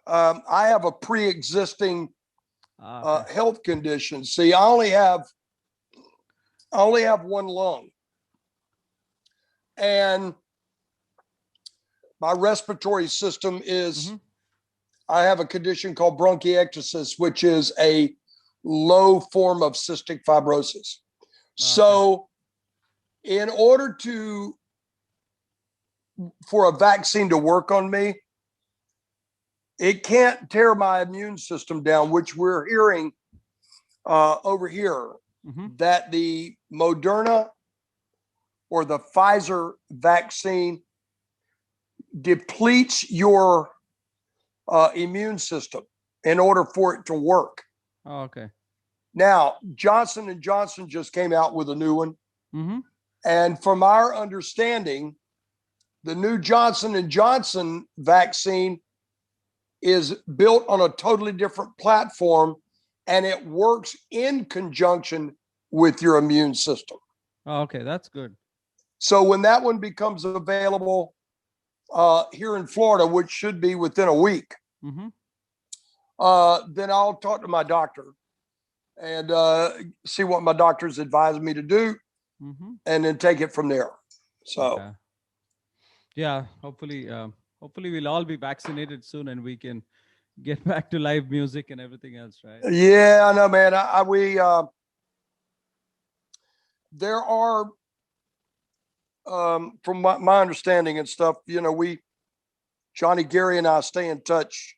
have a pre-existing Okay. health condition. See, I only have one lung, and my respiratory system is. I have a condition called bronchiectasis, which is a low form of cystic fibrosis. So, in order for a vaccine to work on me, it can't tear my immune system down, which we're hearing over here, that the Moderna or the Pfizer vaccine depletes your immune system in order for it to work. Oh, okay. Now, Johnson & Johnson just came out with a new one. And from our understanding, the new Johnson & Johnson vaccine is built on a totally different platform, and it works in conjunction with your immune system. Oh, okay, that's good. So when that one becomes available here in Florida, which should be within a week, then I'll talk to my doctor and see what my doctor's advised me to do, and then take it from there. So, okay. Yeah, hopefully we'll all be vaccinated soon, and we can get back to live music and everything else, right? yeah, I know, man. There are, from my understanding and stuff, Johnny, Gary, and I stay in touch.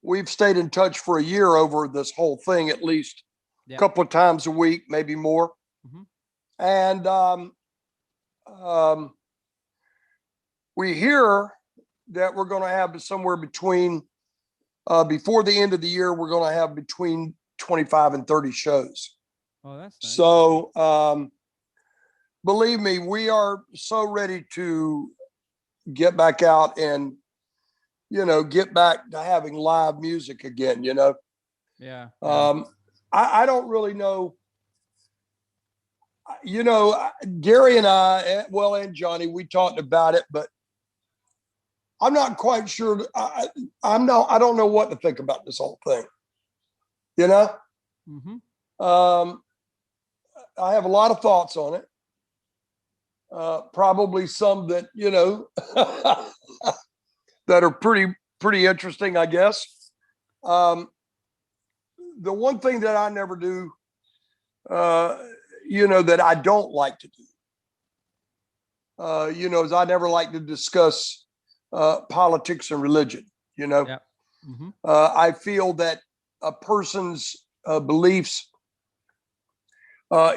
We've stayed in touch for a year over this whole thing, at least a couple of times a week, maybe more. And we hear that we're going to have somewhere between, before the end of the year, we're going to have between 25 and 30 shows. Oh, that's nice. So, believe me, we are so ready to get back out and, get back to having live music again, Yeah. I don't really know. Gary and I, and Johnny, we talked about it, but I'm not quite sure. I don't know what to think about this whole thing. I have a lot of thoughts on it. Probably some that, that are pretty interesting, I guess. The one thing that I never do, that I don't like to do, is I never like to discuss politics and religion. I feel that a person's beliefs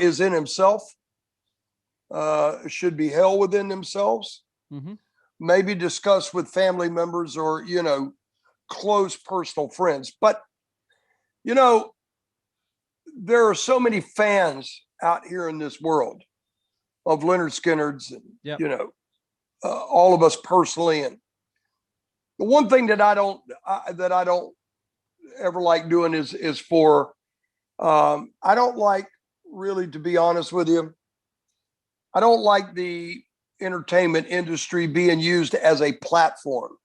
is in himself, should be held within themselves, maybe discussed with family members or, close personal friends. But, there are so many fans out here in this world of Lynyrd Skynyrd's and, all of us personally. And the one thing that I don't ever like doing is for, I don't like, really, to be honest with you, I don't like the entertainment industry being used as a platform,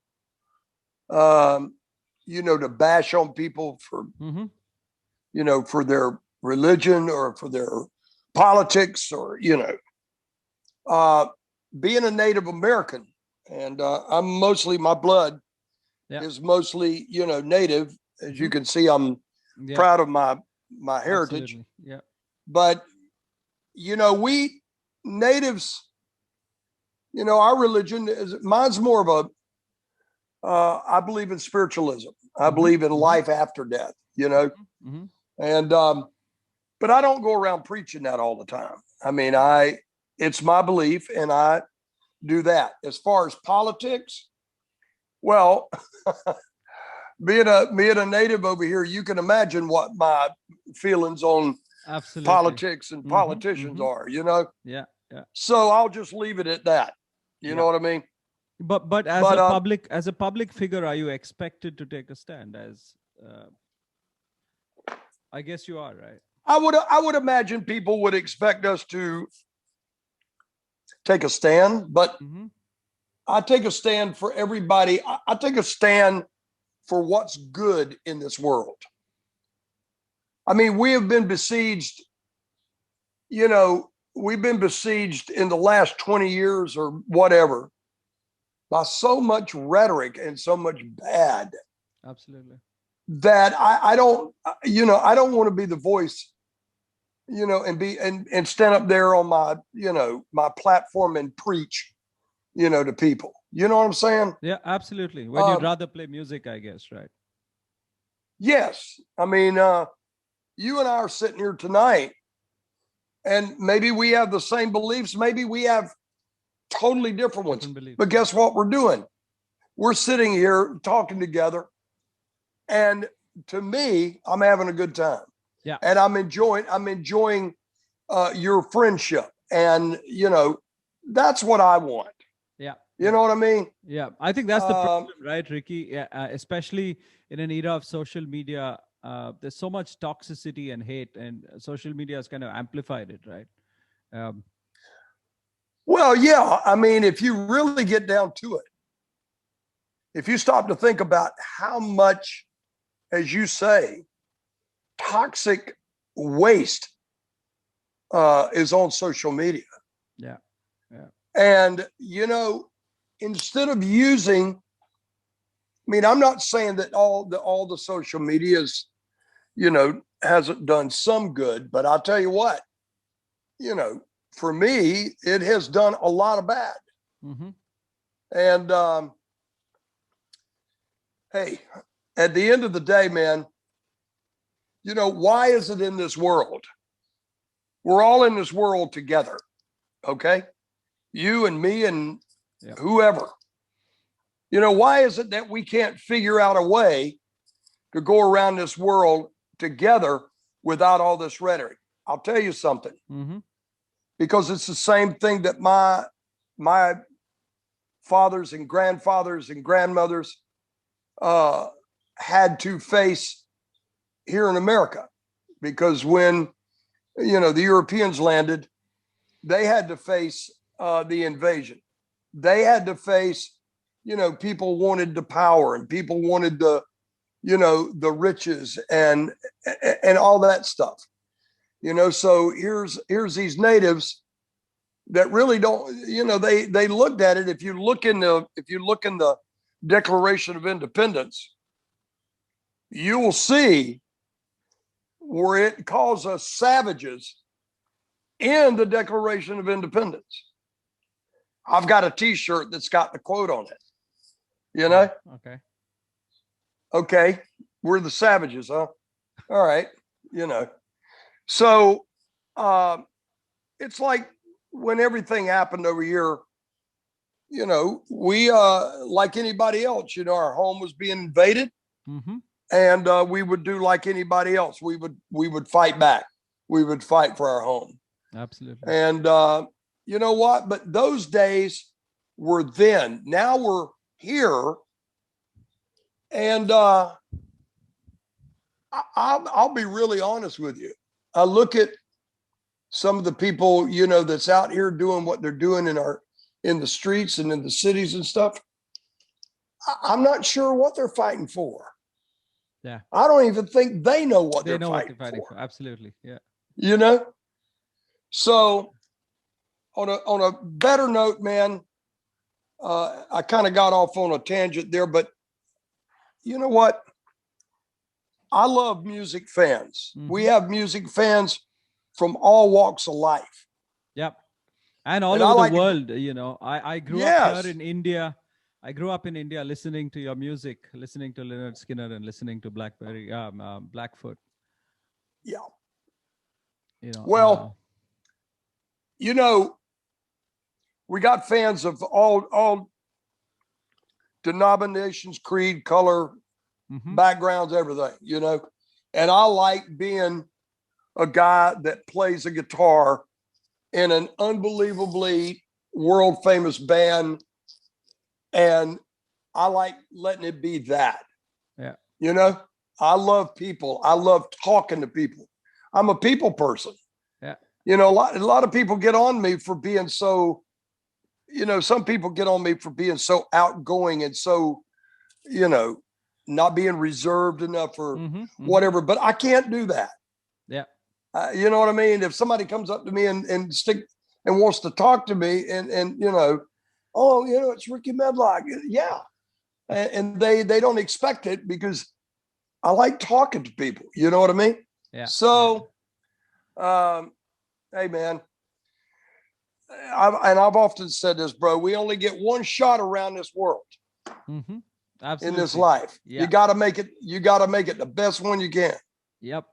to bash on people for, for their religion or for their politics or, being a Native American, and my blood is mostly, Native. As you can see, I'm proud of my heritage. Absolutely. Yeah. But, we Natives, our religion mine's more of I believe in spiritualism. I believe in life after death, and, but I don't go around preaching that all the time. I mean, it's my belief and I do that. As far as politics, well, being a Native over here, you can imagine what my feelings on politics and politicians are, Yeah. So I'll just leave it at that. You know what I mean? But as a public figure, are you expected to take a stand? As I guess you are, right? I would imagine people would expect us to take a stand, but I take a stand for everybody. I take a stand for what's good in this world. I mean, we have been besieged, we've been besieged in the last 20 years or whatever by so much rhetoric and so much bad. Absolutely. That I don't want to be the voice, and stand up there on my, my platform and preach, to people. You know what I'm saying? Yeah, absolutely. When you'd rather play music, I guess, right? Yes. I mean, you and I are sitting here tonight, and maybe we have the same beliefs. Maybe we have totally different ones. But guess what we're doing? We're sitting here talking together. And to me, I'm having a good time. Yeah. And I'm enjoying your friendship. And, that's what I want. Yeah. You know what I mean? Yeah. I think that's the problem, right, Ricky? Yeah, especially in an era of social media. There's so much toxicity and hate, and social media has kind of amplified it, right? Well, yeah. I mean, if you really get down to it, if you stop to think about how much, as you say, toxic waste is on social media. Yeah. Yeah. And, instead of using, I mean, I'm not saying that all the social medias, hasn't done some good, but I'll tell you what, for me, it has done a lot of bad. Mm-hmm. And hey, at the end of the day, man, why is it in this world? We're all in this world together. Okay. You and me and whoever. Why is it that we can't figure out a way to go around this world together without all this rhetoric? I'll tell you something. Mm-hmm. Because it's the same thing that my fathers and grandfathers and grandmothers had to face here in America. Because when, the Europeans landed, they had to face the invasion. They had to face, people wanted the power, and people wanted the riches and all that stuff. So here's these natives that really don't, they looked at it. If you look in the Declaration of Independence, you will see where it calls us savages in the Declaration of Independence. I've got a t-shirt that's got the quote on it, Okay. Okay. We're the savages, huh? All right. So it's like when everything happened over here, we like anybody else, our home was being invaded. Mm-hmm. And we would do like anybody else. We would fight back. We would fight for our home. Absolutely. And you know what? But those days were then. Now we're here. And I'll be really honest with you. I look at some of the people, that's out here doing what they're doing in the streets and in the cities and stuff. I'm not sure what they're fighting for. Yeah. I don't even think they know what they're fighting for. Absolutely. Yeah. So on a better note, man, I kind of got off on a tangent there, but you know what? I love music fans. Mm-hmm. We have music fans from all walks of life. Yep. And all over the world, I grew up here in India. I grew up in India listening to your music, listening to Lynyrd Skynyrd and listening to Blackfoot. Yeah. We got fans of all denominations, creed, color, mm-hmm. backgrounds, everything, and I like being a guy that plays a guitar in an unbelievably world famous band. And I like letting it be that. Yeah. I love people. I love talking to people. I'm a people person. Yeah. A lot of people get on me for being so, some people get on me for being so outgoing and so, not being reserved enough or whatever, but I can't do that. Yeah. You know what I mean? If somebody comes up to me and wants to talk to me and it's Rickey Medlocke. Yeah. And they don't expect it because I like talking to people. You know what I mean? Yeah. So, hey man, I've often said this, bro, we only get one shot around this world. Absolutely. In this life. Yeah. You got to make it the best one you can. Yep.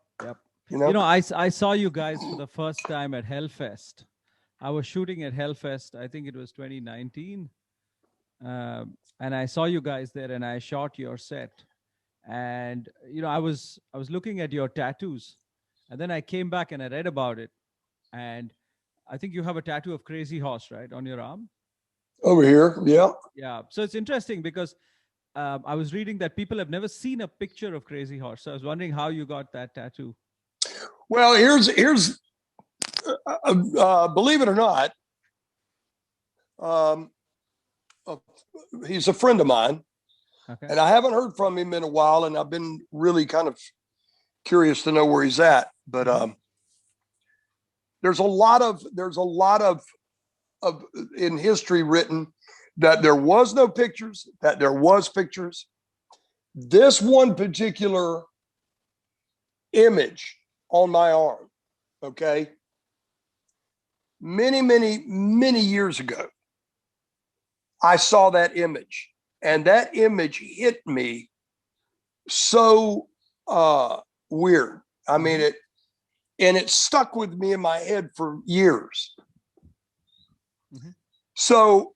I saw you guys for the first time at Hellfest. I was shooting at Hellfest. I think it was 2019. And I saw you guys there and I shot your set. And, I was looking at your tattoos, and then I came back and I read about it. And I think you have a tattoo of Crazy Horse, right, on your arm? Over here. Yeah. Yeah. So it's interesting because I was reading that people have never seen a picture of Crazy Horse. So I was wondering how you got that tattoo. Well, here's believe it or not, he's a friend of mine. Okay. And I haven't heard from him in a while, and I've been really kind of curious to know where he's at. But there's a lot of in history written that there was no pictures, that there was pictures. This one particular image on my arm, okay, many years ago, I saw that image, and that image hit me so weird. I mean, it stuck with me in my head for years. So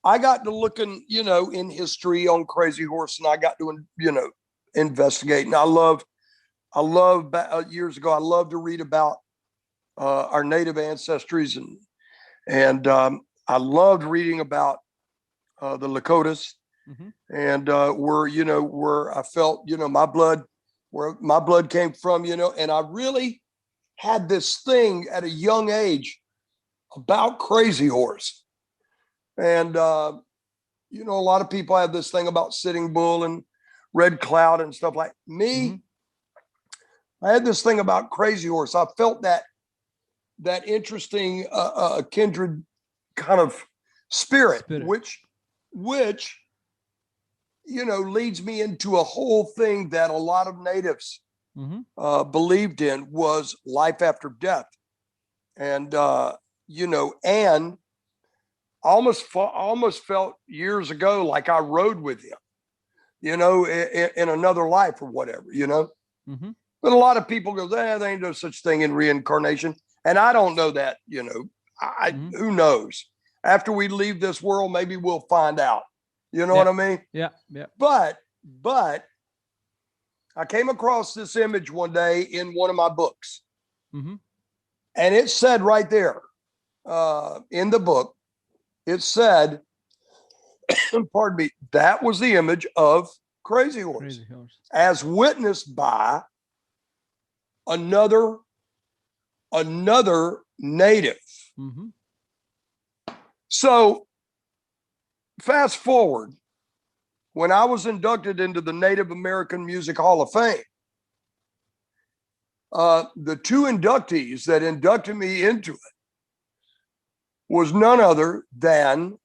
I got to looking, in history on Crazy Horse, and I got to, investigate. And I love years ago, I loved to read about our native ancestries, and I loved reading about the Lakotas, and where I felt, where my blood came from, and I really had this thing at a young age about Crazy Horse. And, a lot of people have this thing about Sitting Bull and Red Cloud and stuff like me. I had this thing about Crazy Horse. I felt that interesting, kindred kind of spirit. which leads me into a whole thing that a lot of natives believed in, was life after death. And, and I almost felt years ago like I rode with him, in another life or whatever, But a lot of people go, there ain't no such thing in reincarnation. And I don't know that, who knows? After we leave this world, maybe we'll find out. You know what I mean? Yeah. But I came across this image one day in one of my books. And it said right there in the book, it said, pardon me, that was the image of Crazy Horse. As witnessed by another native. So fast forward, when I was inducted into the Native American Music Hall of Fame, the two inductees that inducted me into it was none other than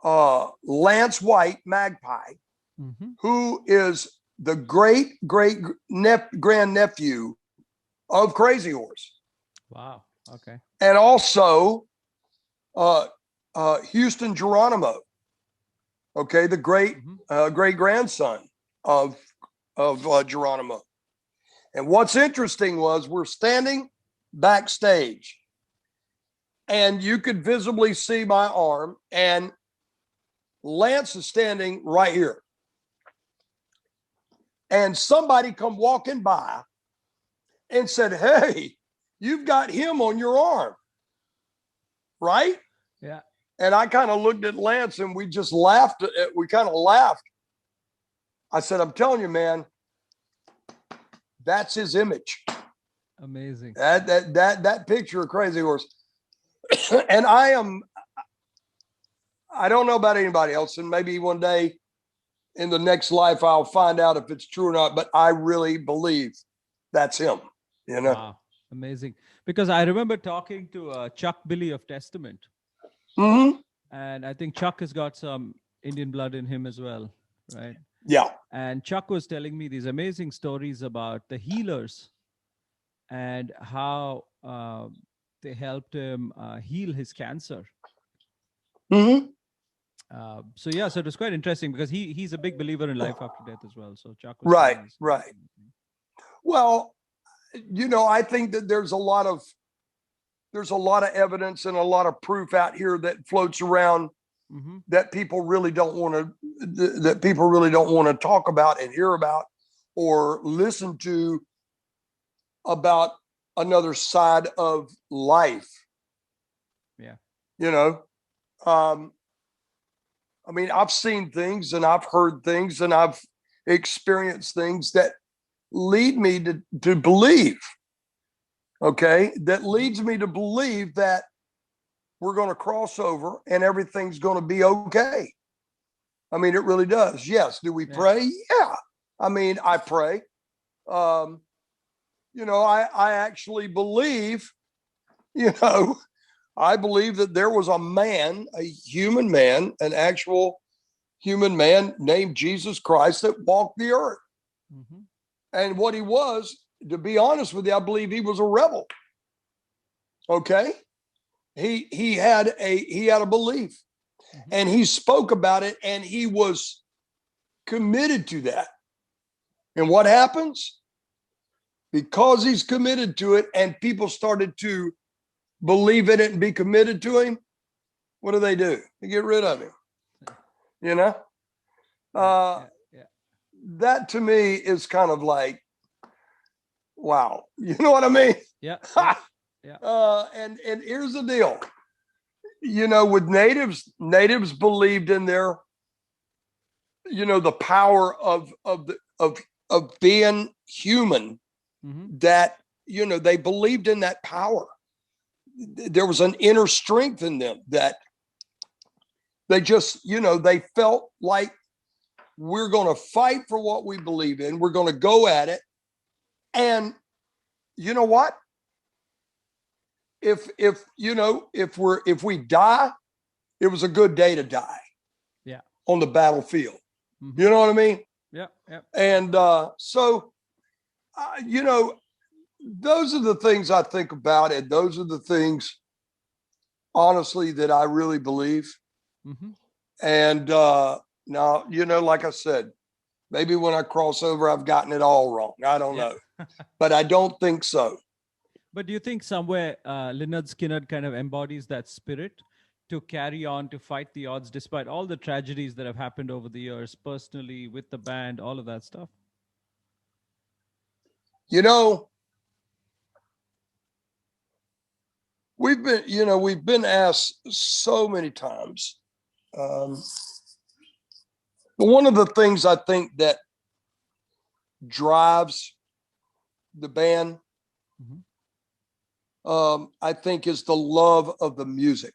Lance White, Magpie, who is the great grandnephew of Crazy Horse. Wow. Okay. And also Houston Geronimo. Okay, the great great grandson of Geronimo. And what's interesting was we're standing backstage, and you could visibly see my arm, and Lance is standing right here. And somebody come walking by and said, "Hey, you've got him on your arm." Right? Yeah. And I kind of looked at Lance and we just laughed. We kind of laughed. I said, "I'm telling you, man, that's his image." Amazing. That picture of Crazy Horse. And I don't know about anybody else, and maybe one day in the next life I'll find out if it's true or not, but I really believe that's him, you know. Wow, amazing. Because I remember talking to Chuck Billy of Testament, Mm-hmm. and I think Chuck has got some Indian blood in him as well, right? Yeah. And Chuck was telling me these amazing stories about the healers and how they helped him heal his cancer. Mm-hmm. So yeah, so it was quite interesting because he's a big believer in life after death as well. So Chuck was Right, telling us. right. Well, you know, I think that there's a lot of evidence and a lot of proof out here that floats around Mm-hmm. that people really don't want to talk about and hear about or listen to about another side of life. Yeah. You know, I mean, I've seen things and I've heard things and I've experienced things that lead me to believe, okay, that leads me to believe that we're going to cross over and everything's going to be okay. I mean, it really does. Yes. Do we pray? Yeah. I mean, I pray. You know, I actually believe, you know, I believe that there was a man, a human man, an actual human man named Jesus Christ that walked the earth. Mm-hmm. And what he was, to be honest with you, I believe he was a rebel. Okay. He had a belief, Mm-hmm. and he spoke about it, and he was committed to that. And what happens? Because he's committed to it and people started to believe in it and be committed to him, what do? They get rid of him. You know? That to me is kind of like, wow. You know what I mean? Yeah. And here's the deal. You know, with natives believed in their, you know, the power of being human. Mm-hmm. That, you know, they believed in that power. There was an inner strength in them that they just, you know, they felt like, we're going to fight for what we believe in. We're going to go at it. And you know what? If we die, it was a good day to die. Yeah. On the battlefield. Mm-hmm. You know what I mean? Yeah. Yeah. And you know, those are the things I think about, and those are the things, honestly, that I really believe. Mm-hmm. And now, you know, like I said, maybe when I cross over, I've gotten it all wrong. I don't know, but I don't think so. But do you think somewhere Lynyrd Skynyrd kind of embodies that spirit to carry on, to fight the odds, despite all the tragedies that have happened over the years, personally, with the band, all of that stuff? You know, we've been asked so many times. One of the things I think that drives the band, mm-hmm. I think, is the love of the music.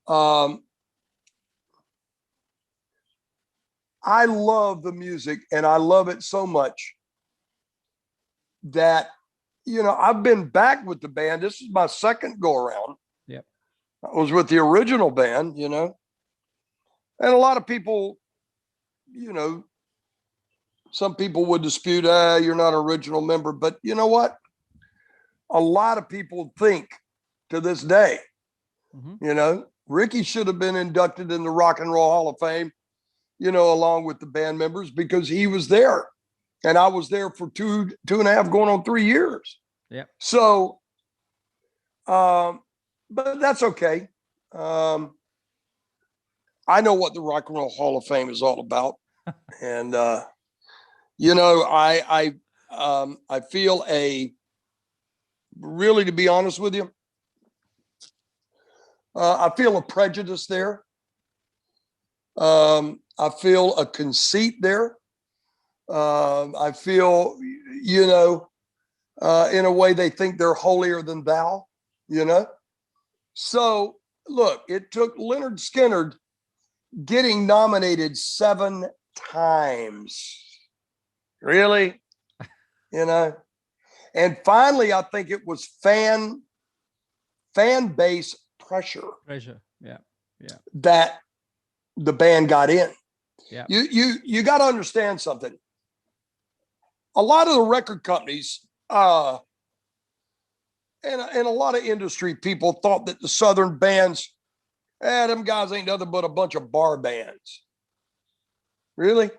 I love the music, and I love it so much that, you know, I've been back with the band. This is my second go around. Yep. I was with the original band, you know, and a lot of people, you know, some people would dispute, you're not an original member, but you know what? A lot of people think to this day, mm-hmm. you know, Rickey should have been inducted in the Rock and Roll Hall of Fame, you know, along with the band members, because he was there and I was there for two and a half, going on 3 years. Yeah. So, but that's okay. I know what the Rock and Roll Hall of Fame is all about. And, you know, I feel really, to be honest with you, I feel a prejudice there. I feel a conceit there. I feel, you know, in a way they think they're holier than thou, you know? So look, it took Lynyrd Skynyrd getting nominated 7 times. Really? You know? And finally, I think it was fan base pressure. Yeah. That the band got in. Yeah. You got to understand something. A lot of the record companies, and a lot of industry people thought that the Southern bands, them guys ain't nothing but a bunch of bar bands. Really?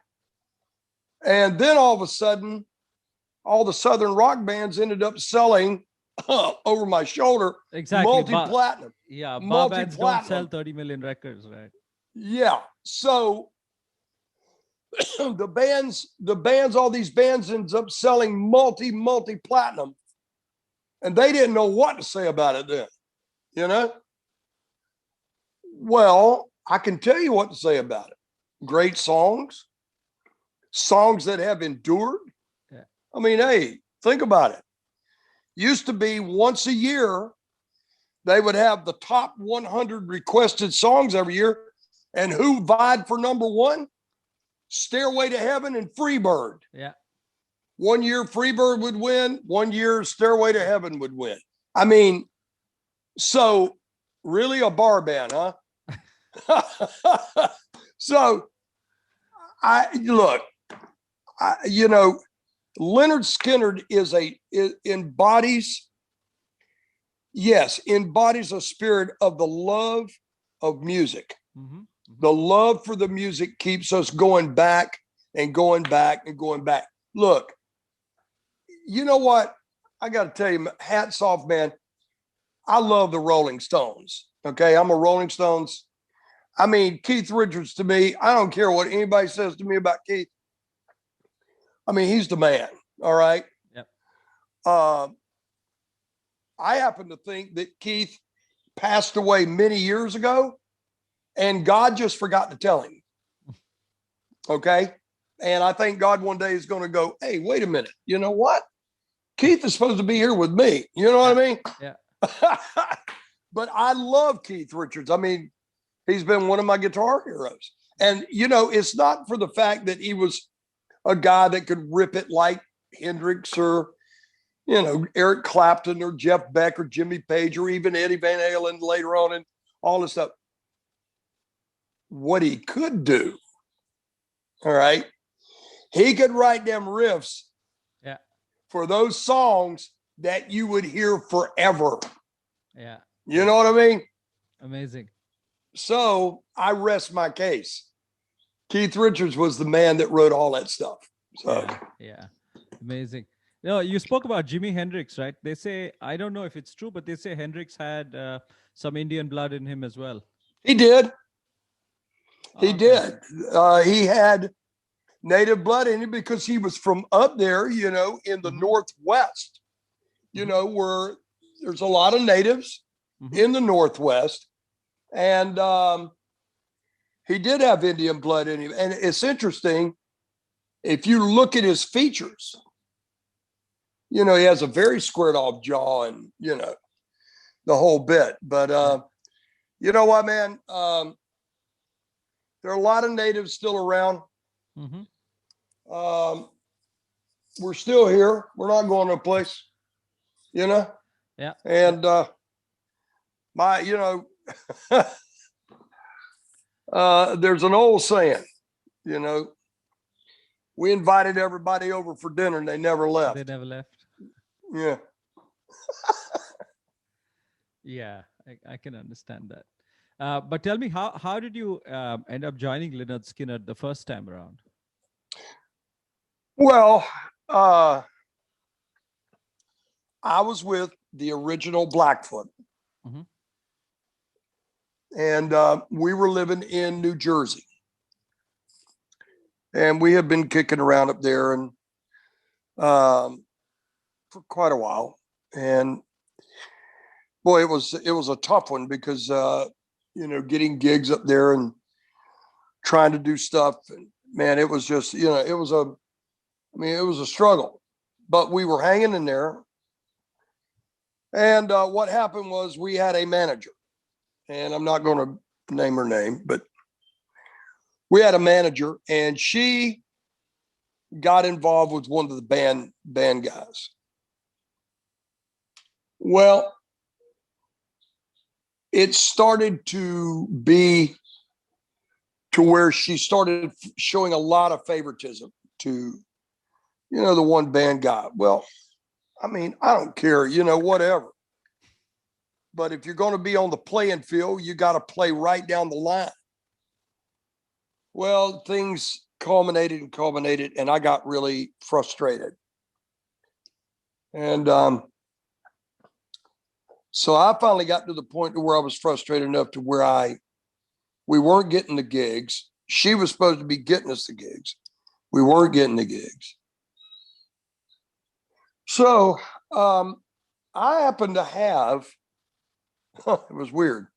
And then all of a sudden, all the Southern rock bands ended up selling over my shoulder, exactly, multi-platinum. Bar bands don't sell 30 million records, right? Yeah. So the bands, all these bands ends up selling multi-platinum. And they didn't know what to say about it then, you know? Well, I can tell you what to say about it. Great songs that have endured. Yeah. I mean, hey, think about it. Used to be once a year, they would have the top 100 requested songs every year. And who vied for number one? Stairway to Heaven and Freebird. Yeah. One year Freebird would win. One year Stairway to Heaven would win. I mean, so really a bar band, huh? So Lynyrd Skynyrd embodies a spirit of the love of music. Mm-hmm. The love for the music keeps us going back and going back and going back. Look, you know what? I got to tell you, hats off, man. I love the Rolling Stones. Okay. I'm a Rolling Stones. I mean, Keith Richards to me, I don't care what anybody says to me about Keith. I mean, he's the man. All right. Yep. I happen to think that Keith passed away many years ago and God just forgot to tell him. Okay. And I think God one day is going to go, hey, wait a minute. You know what? Keith is supposed to be here with me. You know what I mean? Yeah. But I love Keith Richards. I mean, he's been one of my guitar heroes. And, you know, it's not for the fact that he was a guy that could rip it like Hendrix or, you know, Eric Clapton or Jeff Beck or Jimmy Page or even Eddie Van Halen later on and all this stuff. What he could do, all right, he could write them riffs for those songs that you would hear forever. Yeah. You know what I mean? Amazing. So I rest my case. Keith Richards was the man that wrote all that stuff. So yeah. Amazing. No, you spoke about Jimi Hendrix, right? They say, I don't know if it's true, but they say Hendrix had some Indian blood in him as well. He did. He did. He had native blood in him because he was from up there, you know, in the Northwest, you know, where there's a lot of natives in the Northwest. And he did have Indian blood in him. And it's interesting, if you look at his features, you know, he has a very squared off jaw and, you know, the whole bit. But you know what, man? There are a lot of natives still around. We're still here. We're not going to a place, you know? Yeah. And you know, there's an old saying, you know, we invited everybody over for dinner and they never left. They never left. Yeah. Yeah, I can understand that. But tell me, how did you end up joining Lynyrd Skynyrd the first time around? Well, I was with the original Blackfoot. And we were living in New Jersey. And we had been kicking around up there and for quite a while. And boy, it was a tough one because you know, getting gigs up there and trying to do stuff. And man, it was just, you know, it was a struggle, but we were hanging in there. And what happened was we had a manager. and I'm not going to name her name, but we had a manager, and she got involved with one of the band guys. Well, it started to be to where she started showing a lot of favoritism to, the one band guy. Well, I mean, I don't care, whatever. But if you're going to be on the playing field, you got to play right down the line. Well, things culminated, and I got really frustrated. And so I finally got to the point where I was frustrated enough to where we weren't getting the gigs. She was supposed to be getting us the gigs. We weren't getting the gigs. So I happened to have, it was weird.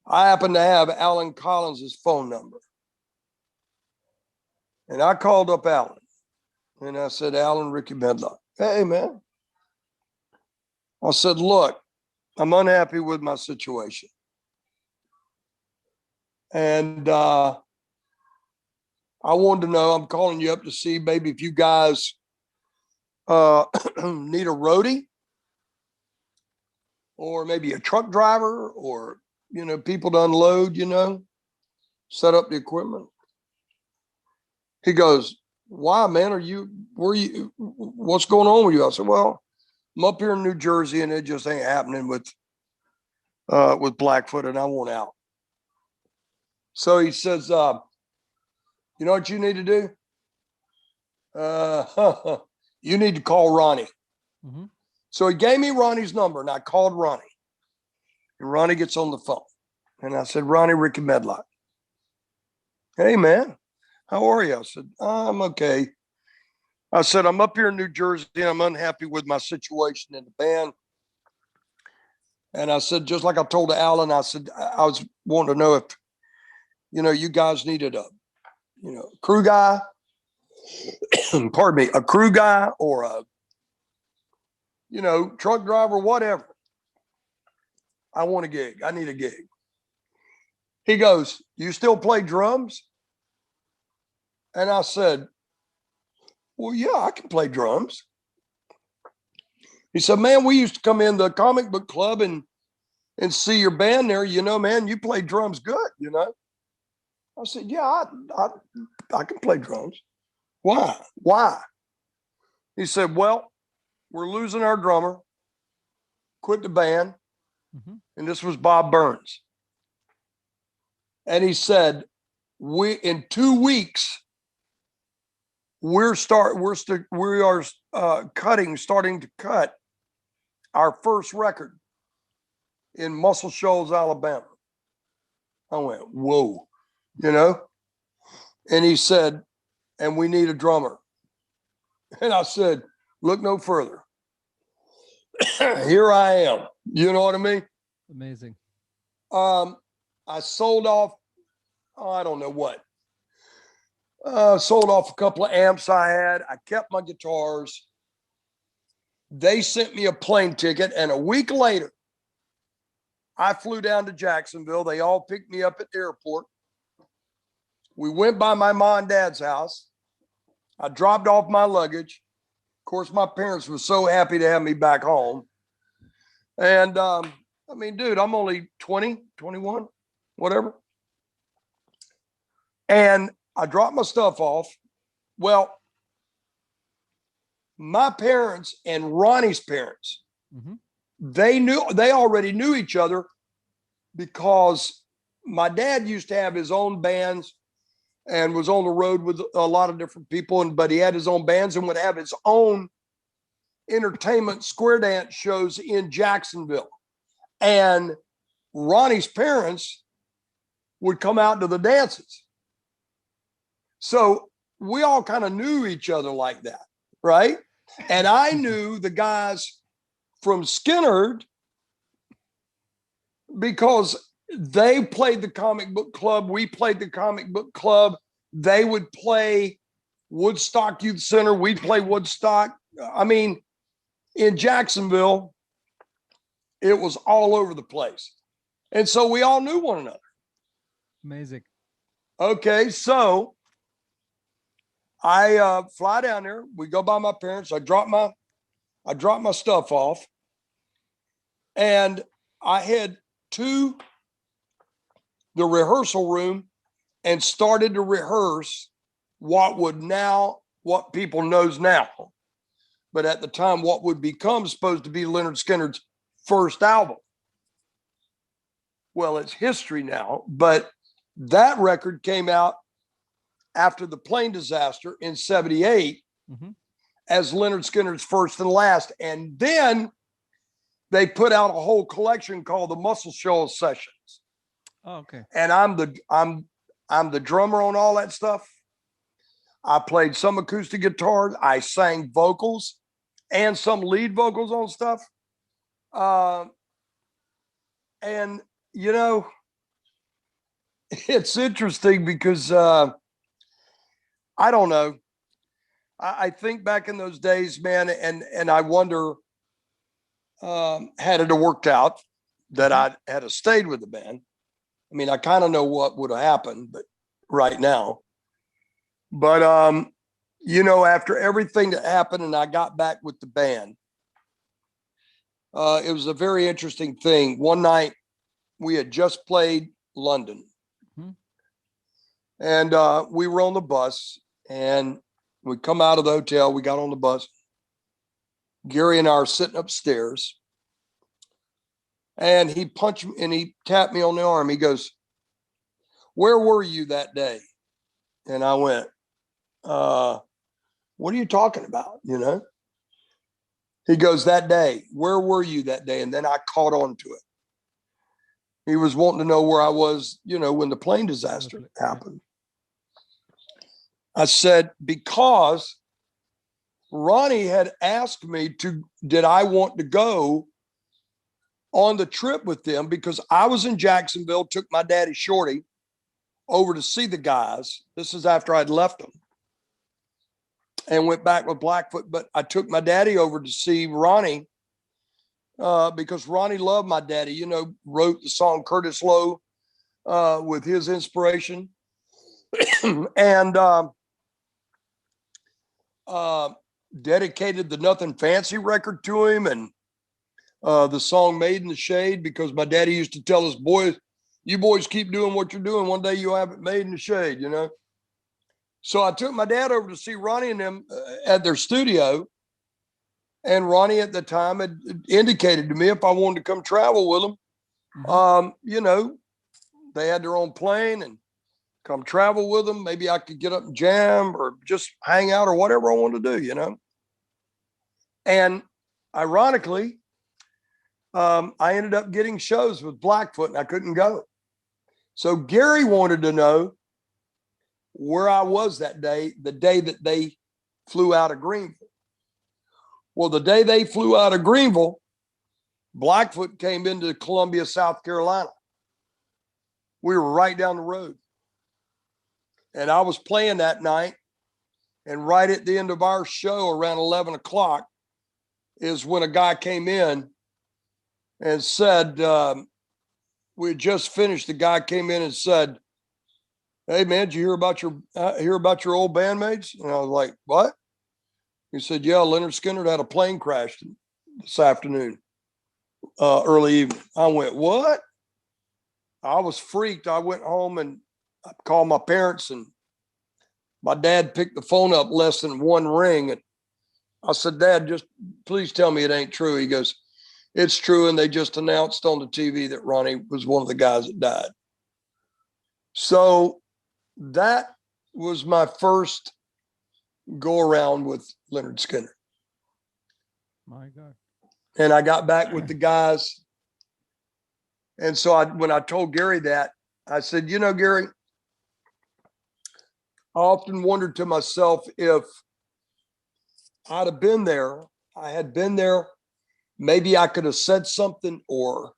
I happened to have Alan Collins's phone number. And I called up Alan and I said, Alan, Rickey Medlocke. Hey, man. I said, look, I'm unhappy with my situation. And I wanted to know, I'm calling you up to see maybe if you guys need a roadie or maybe a truck driver or, people to unload, set up the equipment. He goes, why, man, what's going on with you? I said, well, I'm up here in New Jersey and it just ain't happening with Blackfoot and I want out. So he says, you know what you need to do? You need to call Ronnie. Mm-hmm. So he gave me Ronnie's number and I called Ronnie. And Ronnie gets on the phone. And I said, Ronnie, Rickey Medlocke. Hey, man, how are you? I said, I'm okay. I said, I'm up here in New Jersey and I'm unhappy with my situation in the band. And I said, just like I told Alan, I said, I was wanting to know if, you guys needed a crew guy, pardon me, a crew guy or a, truck driver, whatever. I want a gig. I need a gig. He goes, you still play drums? And I said, well, yeah, I can play drums. He said, man, we used to come in the comic book club and see your band there. Man, you play drums good, I said, yeah, I can play drums. Why? He said, well, we're losing our drummer, quit the band. Mm-hmm. And this was Bob Burns. And he said, in 2 weeks, we are starting to cut our first record in Muscle Shoals, Alabama. I went, whoa, and he said, and we need a drummer. And I said, look no further. Here I am. You know what I mean? Amazing. I sold off, I don't know what. Sold off a couple of amps I had. I kept my guitars. They sent me a plane ticket, and a week later, I flew down to Jacksonville. They all picked me up at the airport. We went by my mom and dad's house. I dropped off my luggage. Of course, my parents were so happy to have me back home. And dude, I'm only 20, 21, whatever. And I dropped my stuff off. Well, my parents and Ronnie's parents, mm-hmm. They already knew each other because my dad used to have his own bands and was on the road with a lot of different people. But he had his own bands and would have his own entertainment square dance shows in Jacksonville. And Ronnie's parents would come out to the dances. So we all kind of knew each other like that, right? And I knew the guys from Skynyrd because they played the comic book club. We played the comic book club. They would play Woodstock Youth Center. We'd play Woodstock. I mean, in Jacksonville, it was all over the place. And so we all knew one another. Amazing. Okay, so I fly down there. We go by my parents. I drop my stuff off, and I head to the rehearsal room and started to rehearse what people knows now, but at the time, what would become supposed to be Lynyrd Skynyrd's first album. Well, it's history now, but that record came out after the plane disaster in 78 as Lynyrd Skynyrd's first and last. And then they put out a whole collection called the Muscle Shoals Sessions. Oh, okay. And I'm the drummer on all that stuff. I played some acoustic guitars. I sang vocals and some lead vocals on stuff. And, you know, it's interesting because I don't know. I think back in those days, man, and I wonder, had it worked out that I had stayed with the band. I mean, I kind of know what would have happened, but right now. But you know, after everything that happened, and I got back with the band, it was a very interesting thing. One night, we had just played London, and we were on the bus, and we come out of the hotel. We got on the bus. Gary and I are sitting upstairs, and he punched me and he tapped me on the arm. He goes, "Where were you that day?" And I went, "What are you talking about?" You know? He goes, "That day, where were you that day?" And then I caught on to it. He was wanting to know where I was, you know, when the plane disaster happened. I said, because Ronnie had asked me did I want to go on the trip with them, because I was in Jacksonville, took my daddy Shorty over to see the guys. This is after I'd left them and went back with Blackfoot. But I took my daddy over to see Ronnie because Ronnie loved my daddy, you know, wrote the song Curtis Lowe with his inspiration. And dedicated the Nothing Fancy record to him, and the song Made in the Shade, because my daddy used to tell us, boys, you boys keep doing what you're doing. One day you'll have it made in the shade, you know? So I took my dad over to see Ronnie and them at their studio. And Ronnie at the time had indicated to me if I wanted to come travel with them, you know, they had their own plane, and come travel with them. Maybe I could get up and jam or just hang out or whatever I wanted to do, you know? And ironically, I ended up getting shows with Blackfoot, and I couldn't go. So Gary wanted to know where I was that day, the day that they flew out of Greenville. Well, the day they flew out of Greenville, Blackfoot came into Columbia, South Carolina. We were right down the road. And I was playing that night. And right at the end of our show, around 11 o'clock, is when a guy came in and said, we had just finished. The guy came in and said, "Hey man, did you hear about your old bandmates?" And I was like, "What?" He said, "Yeah, Lynyrd Skynyrd had a plane crash this afternoon, early evening." I went, "What?" I was freaked. I went home and I called my parents, and my dad picked the phone up less than one ring. And I said, "Dad, just please tell me it ain't true." He goes, "It's true. And they just announced on the TV that Ronnie was one of the guys that died." So that was my first go around with Lynyrd Skynyrd. My God. And I got back with the guys. And so when I told Gary that, I said, "You know, Gary, I often wondered to myself, if I'd have been there, I had been there, maybe I could have said something or,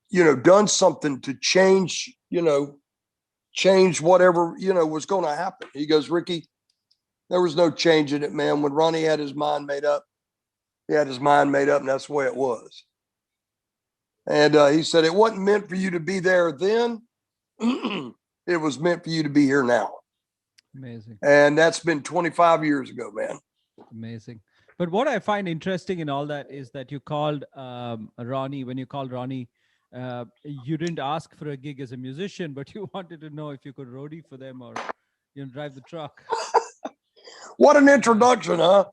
you know, done something to change, you know, change whatever, you know, was going to happen." He goes, "Rickey, there was no change in it, man. When Ronnie had his mind made up, he had his mind made up, and that's the way it was." And he said, it wasn't meant for you to be there then. It was meant for you to be here now. Amazing. And that's been 25 years ago, man. Amazing. But what I find interesting in all that is that you called Ronnie, when you called Ronnie, you didn't ask for a gig as a musician, but you wanted to know if you could roadie for them or drive the truck. What an introduction, huh?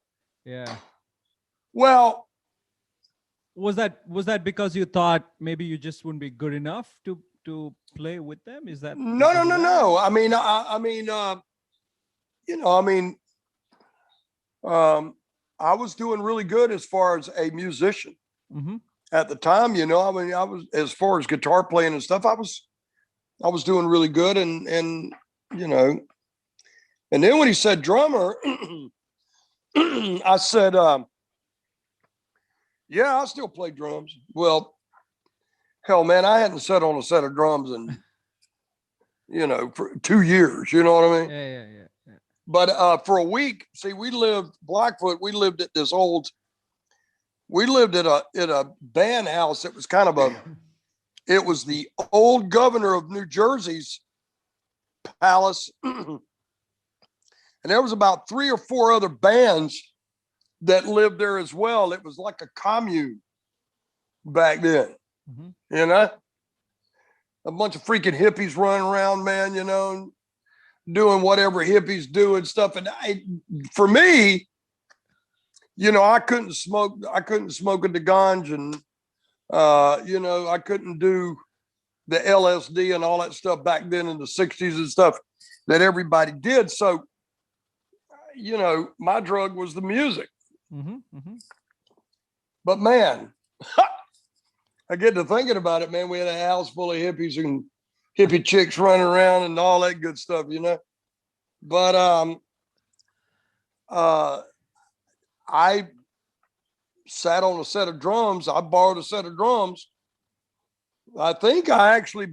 Yeah. Well, was that because you thought maybe you just wouldn't be good enough to play with them? Is that no. I mean, I was doing really good as far as a musician at the time. I was, as far as guitar playing and stuff, I was doing really good, and and then when he said drummer, I said, yeah, I still play drums. Well, hell, man, I hadn't sat on a set of drums in, for 2 years. You know what I mean? Yeah. But for a week, see, Blackfoot, we lived at a band house. It was kind of it was the old governor of New Jersey's palace. And there was about 3 or 4 other bands that lived there as well. It was like a commune back then, a bunch of freaking hippies running around, man, doing whatever hippies do and stuff. And for me, I couldn't smoke at the ganj, and I couldn't do the LSD and all that stuff back then in the 60s and stuff that everybody did. So, my drug was the music. But man, I get to thinking about it, man. We had a house full of hippies and hippie chicks running around and all that good stuff, But I sat on a set of drums. I borrowed a set of drums. I think I actually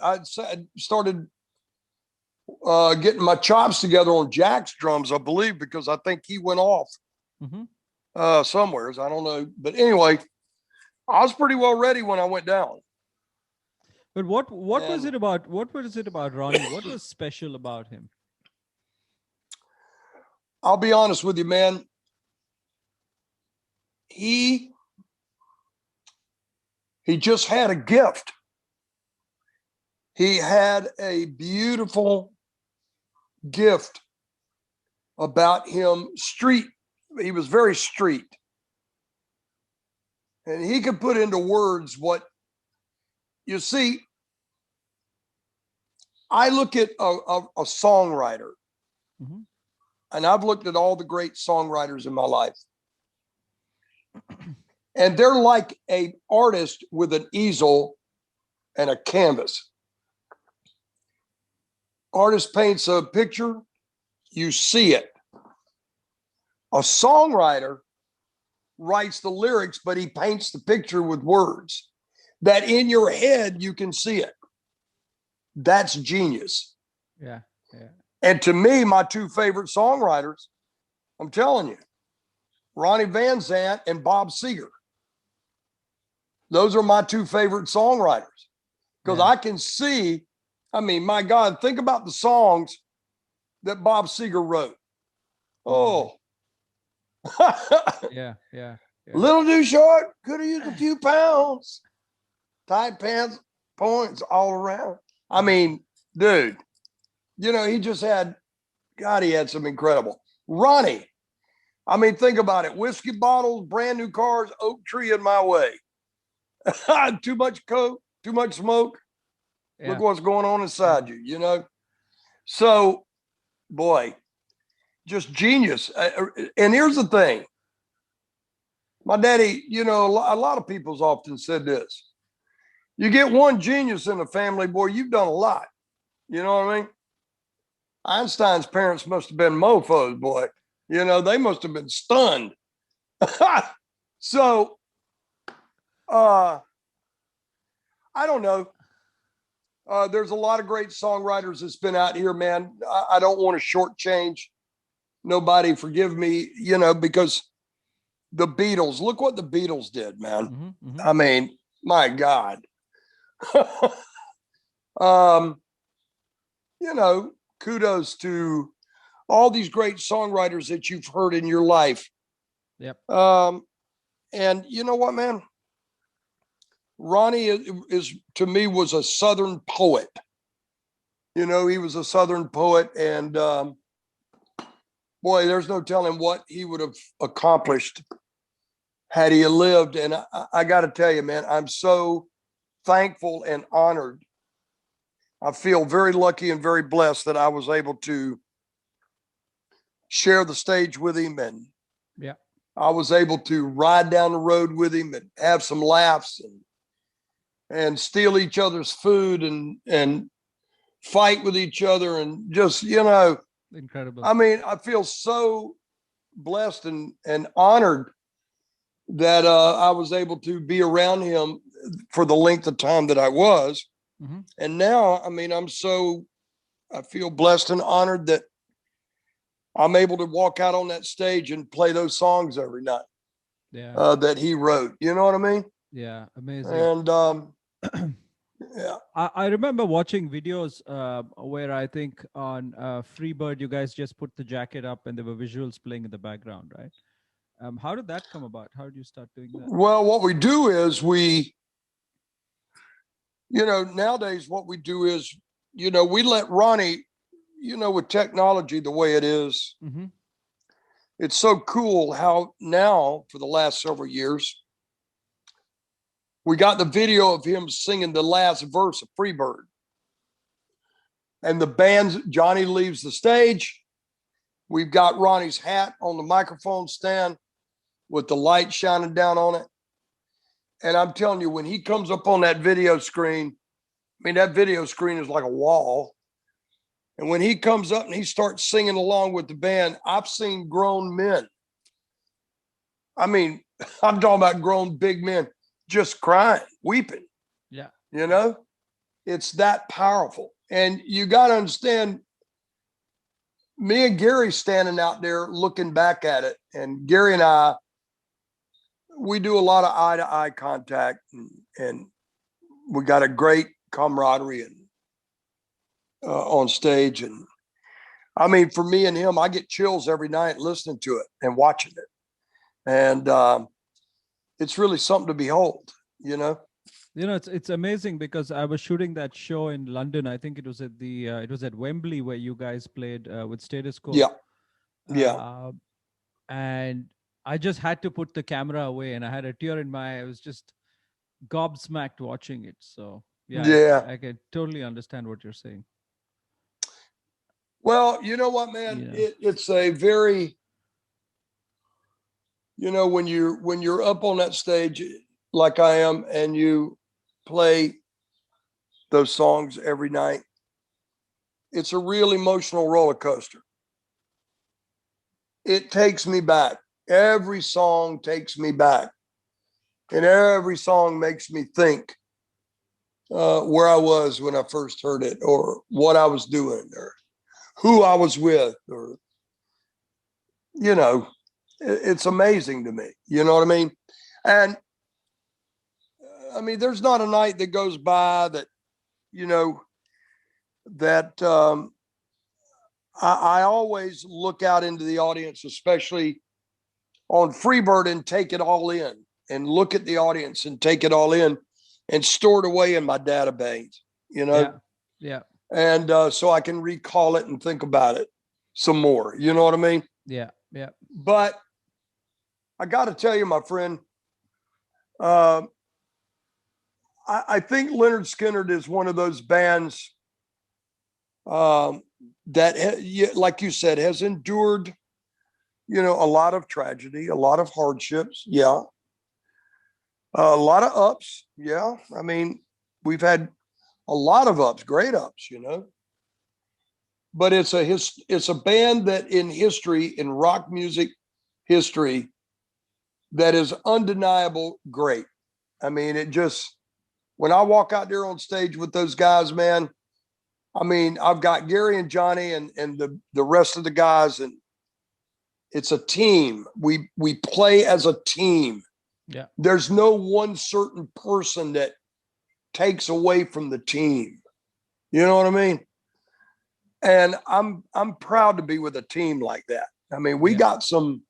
I started getting my chops together on Jack's drums, I believe, because I think he went off somewheres. I don't know. But anyway, I was pretty well ready when I went down. But what was it about Ronnie? What was special about him? I'll be honest with you, man. He just had a gift. He had a beautiful gift about him. He was very street. And he could put into words what, you see, I look at a songwriter, and I've looked at all the great songwriters in my life. And they're like an artist with an easel and a canvas. Artist paints a picture, you see it. A songwriter writes the lyrics, but he paints the picture with words that in your head you can see it. That's genius. Yeah. And to me, my 2 favorite songwriters, I'm telling you, Ronnie Van Zant and Bob Seger. Those are my 2 favorite songwriters, because I can see, my God, think about the songs that Bob Seger wrote. Oh, yeah. Little too short, could have used a few pounds. Tight pants, points all around. Dude, he just had, God, he had some incredible. Ronnie, think about it. Whiskey bottles, brand new cars, oak tree in my way. Too much coke, too much smoke. Yeah. Look what's going on inside you, So, boy, just genius. And here's the thing. My daddy, a lot of people's often said this. You get one genius in the family, boy, you've done a lot. You know what I mean? Einstein's parents must have been mofos, boy. They must have been stunned. So, I don't know. There's a lot of great songwriters that's been out here, man. I don't want to shortchange nobody. Forgive me, because the Beatles, look what the Beatles did, man. My God. You know, kudos to all these great songwriters that you've heard in your life. Yep. And you know what, man? Ronnie is to me was a Southern poet. You know, he was a Southern poet, and boy, there's no telling what he would have accomplished had he lived. And I got to tell you, man, I'm so thankful and honored. I feel very lucky and very blessed that I was able to share the stage with him, and yeah, I was able to ride down the road with him and have some laughs and steal each other's food and fight with each other, and just, you know, incredible. I mean, I feel so blessed and honored that I was able to be around him for the length of time that I was. Mm-hmm. And now, I mean, I feel blessed and honored that I'm able to walk out on that stage and play those songs every night. Yeah. That he wrote. You know what I mean? Yeah, amazing. And yeah, I remember watching videos where I think on Freebird, you guys just put the jacket up and there were visuals playing in the background, right? How did that come about? How did you start doing that? well, what we do is you know, nowadays what we do is, you know, we let Ronnie, you know, with technology the way it is, Mm-hmm. it's so cool how now for the last several years, we got the video of him singing the last verse of Freebird. And the band, Johnny leaves the stage. We've got Ronnie's hat on the microphone stand with the light shining down on it. And I'm telling you, when he comes up on that video screen, I mean, that video screen is like a wall. And when he comes up and he starts singing along with the band, I've seen grown men. I mean, I'm talking about grown big men just crying, weeping. Yeah. You know, it's that powerful. And you got to understand, me and Gary standing out there looking back at it. And Gary and I, we do a lot of eye to eye contact, and we got a great camaraderie and on stage. And I mean, for me and him, I get chills every night listening to it and watching it. And it's really something to behold, you know? You know, it's amazing because I was shooting that show in London. I think it was at Wembley where you guys played with Status Quo. Yeah. Yeah. And I just had to put the camera away, and I had a tear in my eye. I was just gobsmacked watching it. So Yeah. I can totally understand what you're saying. Well, you know what, man? Yeah. It's a very, you know, when you're up on that stage like I am, and you play those songs every night, it's a real emotional roller coaster. It takes me back. Every song takes me back, and every song makes me think where I was when I first heard it, or what I was doing, or who I was with, or, you know, it's amazing to me. You know what I mean? And I mean, there's not a night that goes by that, you know, that I always look out into the audience, especially on Freebird, and take it all in, and look at the audience and take it all in and store it away in my database, you know? Yeah. And so I can recall it and think about it some more. You know what I mean? Yeah. Yeah. But I got to tell you, my friend, I think Lynyrd Skynyrd is one of those bands that, like you said, has endured, you know, a lot of tragedy, a lot of hardships. Yeah. A lot of ups. Yeah. I mean, we've had a lot of ups, great ups, you know. But it's a band that in history, in rock music history, that is undeniable great. I mean, it just, when I walk out there on stage with those guys, man, I mean, I've got Gary and Johnny and the rest of the guys, and it's a team. We play as a team. Yeah. There's no one certain person that takes away from the team. You know what I mean? And I'm proud to be with a team like that. I mean, we got some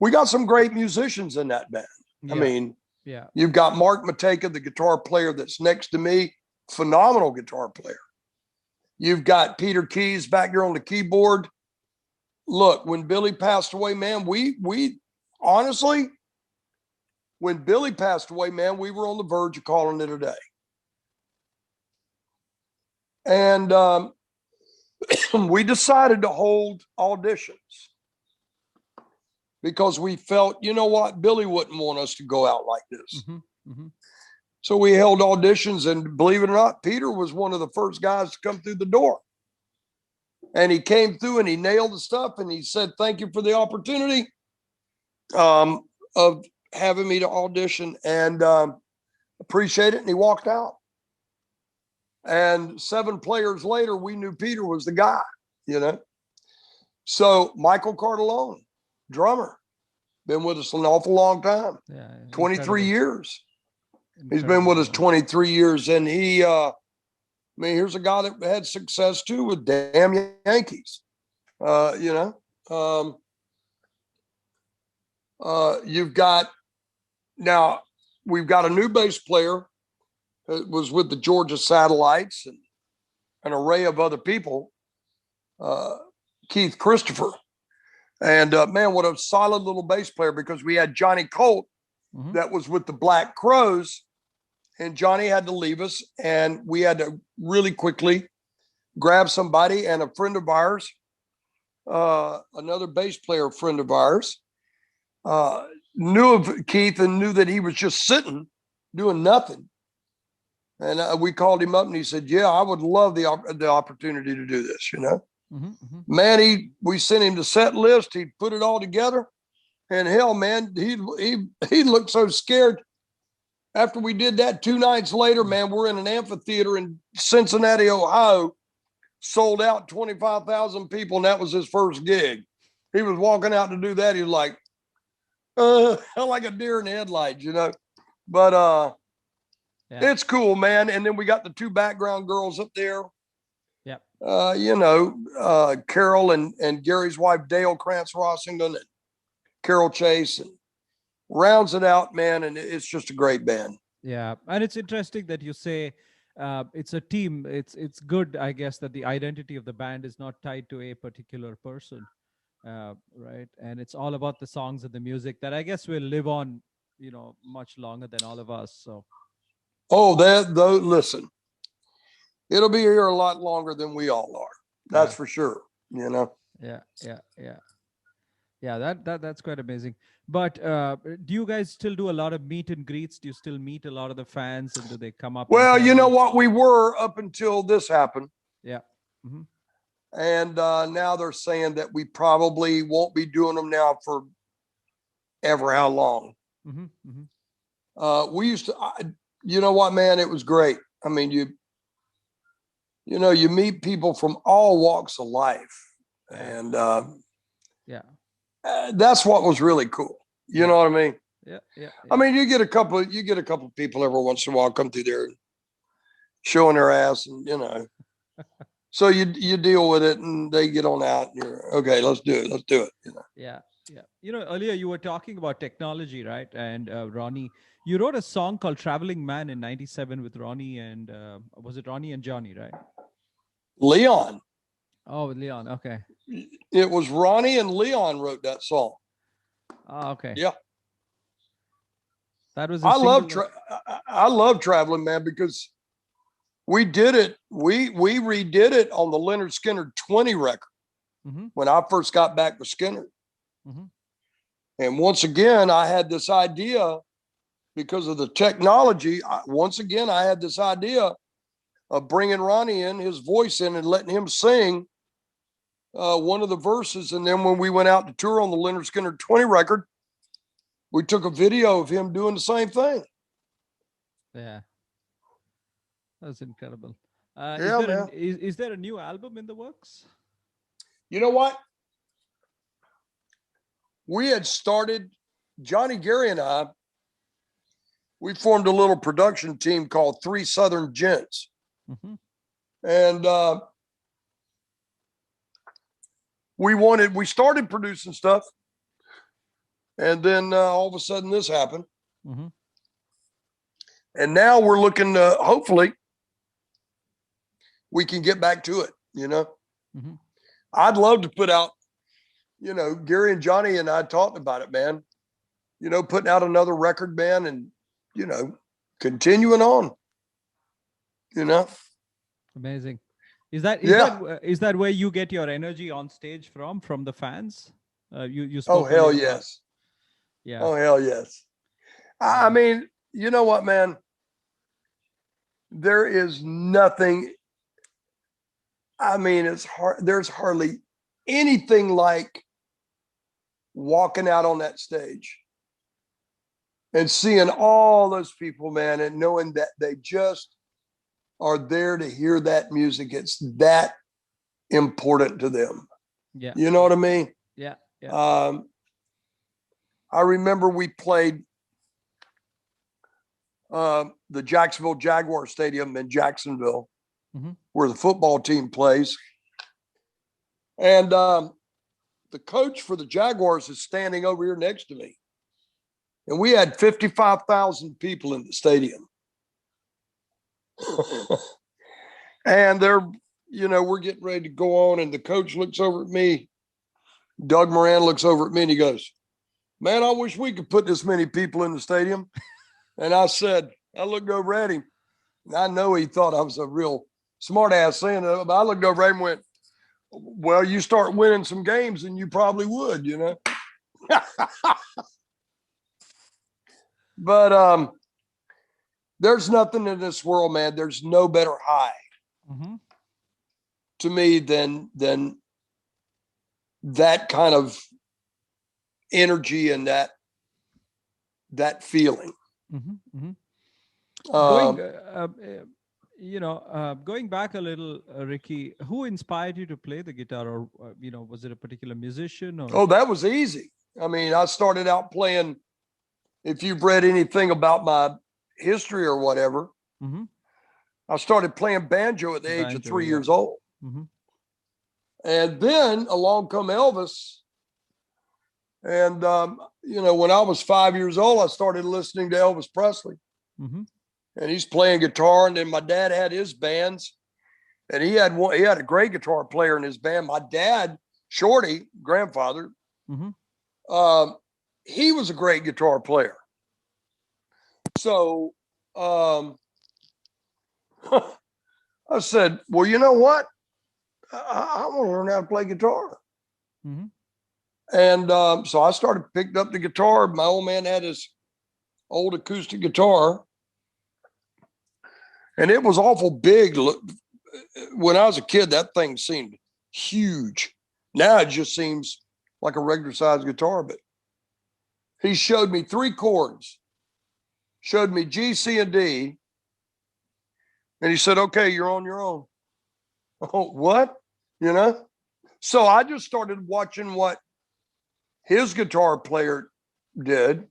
great musicians in that band. I mean, you've got Mark Mateka, the guitar player that's next to me, phenomenal guitar player. You've got Peter Keys back here on the keyboard. Look, when Billy passed away, man, we honestly, when Billy passed away, man, we were on the verge of calling it a day. And we decided to hold auditions because we felt, you know what, Billy wouldn't want us to go out like this. So we held auditions, and believe it or not, Peter was one of the first guys to come through the door. And he came through and he nailed the stuff, and he said, thank you for the opportunity of having me to audition, and appreciate it. And he walked out. And 7 players later, we knew Peter was the guy, you know. So Michael Cardellone, drummer, been with us an awful long time. 23 years. He's been with us 23 years. And he, I mean, here's a guy that had success too with Damn Yankees. You know, you've got, now we've got a new bass player that was with the Georgia Satellites and an array of other people, Keith Christopher. And man, what a solid little bass player, because we had Johnny Colt that was with the Black Crows, and Johnny had to leave us, and we had to really quickly grab somebody. And a friend of ours, another bass player friend of ours, knew of Keith and knew that he was just sitting doing nothing. And we called him up and he said, yeah, I would love the opportunity to do this, you know. Man, we sent him the set list. He put it all together, and hell, man, he looked so scared. After we did that, 2 nights later, man, we're in an amphitheater in Cincinnati, Ohio, sold out, 25,000 people, and that was his first gig. He was walking out to do that. He was like, like a deer in the headlights, you know. But it's cool, man. And then we got the 2 background girls up there. You know, Carol and Gary's wife, Dale Krantz Rossington, and Carol Chase, and rounds it out, man. And it's just a great band. Yeah. And it's interesting that you say it's a team. It's good, I guess, that the identity of the band is not tied to a particular person. Right. And it's all about the songs and the music that I guess will live on, you know, much longer than all of us. So. Oh, though, listen, it'll be here a lot longer than we all are. That's for sure. You know? Yeah. That's quite amazing. But do you guys still do a lot of meet and greets? Do you still meet a lot of the fans, and do they come up? Well, you know what? We were up until this happened. Yeah. And now they're saying that we probably won't be doing them now for ever how long. We used to, you know what, man, it was great. I mean, you know, you meet people from all walks of life, and that's what was really cool. You know what I mean? Yeah. I mean, you get a couple of people every once in a while come through there showing their ass, and you know, so you deal with it, and they get on out, and you're okay. Let's do it. You know? Yeah. You know, earlier you were talking about technology, right? And Ronnie, you wrote a song called "Traveling Man" in '97 with Ronnie and was it Ronnie and Johnny, right? Leon. Oh, with Leon. Okay. It was Ronnie and Leon wrote that song. Oh, okay. Yeah. That was. I love Traveling Man because we did it. We redid it on the Lynyrd Skynyrd 20 record when I first got back with Skynyrd. And once again, I had this idea because of the technology. Once again, I had this idea of bringing Ronnie in, his voice in, and letting him sing one of the verses. And then when we went out to tour on the Lynyrd Skynyrd 20 record, we took a video of him doing the same thing. Yeah. That's incredible. Is there a new album in the works? You know what? We had started Johnny, Gary, and I, we formed a little production team called Three Southern Gents. Mm-hmm. And we started producing stuff. And then all of a sudden this happened. Mm-hmm. And now we're looking to, hopefully, we can get back to it, you know. Mm-hmm. I'd love to put out, you know, Gary and Johnny and I talked about it, man. You know, putting out another record, man, and, you know, continuing on, you know. Amazing. Is that where you get your energy on stage from the fans? You spoke. Oh, hell yes. Yeah. Oh, hell yes. I mean, you know what, man? There is nothing. I mean, it's hard. There's hardly anything like walking out on that stage and seeing all those people, man, and knowing that they just are there to hear that music. It's that important to them. Yeah. You know what I mean? Yeah. Yeah. I remember we played the Jacksonville Jaguar Stadium in Jacksonville, mm-hmm. where the football team plays. And the coach for the Jaguars is standing over here next to me. And we had 55,000 people in the stadium. And we're getting ready to go on. And the coach looks over at me. Doug Moran looks over at me and he goes, "Man, I wish we could put this many people in the stadium." And I looked over at him. And I know he thought I was a real smart ass saying it, but I looked over at him and went, "Well, you start winning some games and you probably would, you know." But there's nothing in this world, man. There's no better high mm-hmm. to me than that kind of energy and that feeling. Mm-hmm. Mm-hmm. Going back a little, Rickey, who inspired you to play the guitar, or was it a particular musician? Or? Oh, that was easy. I mean, I started out playing. If you've read anything about my history or whatever, mm-hmm. I started playing banjo at the age of 3 years old. Mm-hmm. And then along come Elvis. And, when I was 5 years old, I started listening to Elvis Presley. Mm-hmm. And he's playing guitar. And then my dad had his bands. And he had a great guitar player in his band. My dad, Shorty, grandfather, mm-hmm. He was a great guitar player. So I said, "Well, you know what? I want to learn how to play guitar." Mm-hmm. And so I picked up the guitar. My old man had his old acoustic guitar. And it was awful big. When I was a kid, that thing seemed huge. Now it just seems like a regular sized guitar, but he showed me 3 chords, showed me G, C, and D. And he said, "Okay, you're on your own." Oh, what? So I just started watching what his guitar player did.